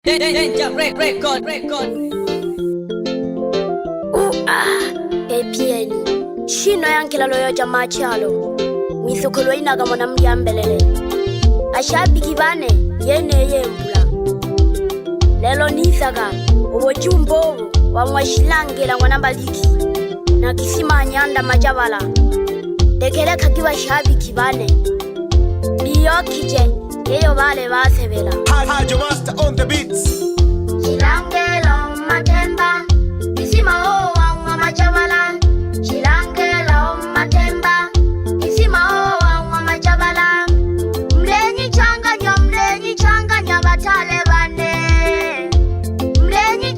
Danger record. APN shino yankila loyo jamaa chalo misokolo inaga mwana mbelele ashabiki bane yene yembula lelo nisaga obojumbo wamwashilangela mwana mbaliki na kisima nyanda majabala dekele kakiwa shabiki bane biyokije yeyo bale basebela Hajo Master on the beats. Chilangela matemba kisima owa majabala Chilangela matemba kisima owa majabala mlenyi changanya batale bane mlenyi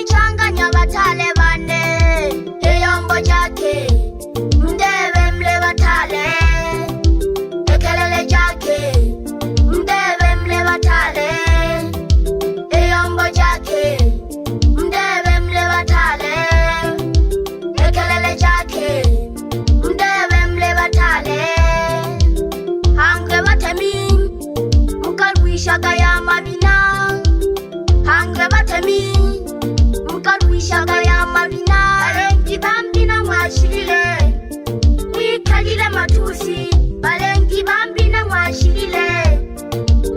changanya batale bane eyombo chake mdebe mle batale ekelele chake mdebe mle batale eyombo chake mdebe mle batale ekelele chake mdebe mle batale hangwe batemi mukalwishaga ya mabina hangwe batemi mukalwishaga ya mabina balengi bambina mwashilile mwikalile matusi balengi bambina mwashilile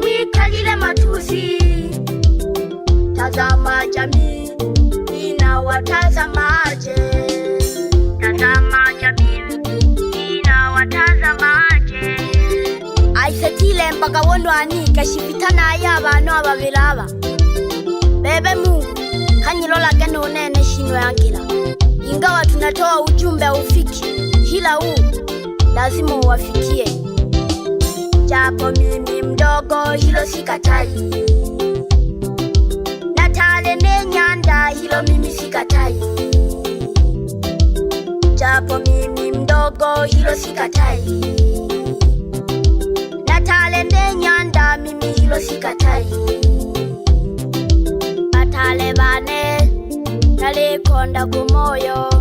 mwikalile matusi tazama jamii inawatazamaje tazama jamii inawatazamaje aisetile mpaka wondwani kashipitana y'abantu ababiraba bebe Mungu kanyilola gane unene shino yankila ingawa tunatoa ujumbe ufiki hila huu lazima uwafikie japo mimi mdogo hilo sikatai natale nenyanda hilo mimi sikatai japo mimi mdogo hilo sikatai natale nenyanda mimi hilo sikatai batale bane nalikonda kumoyo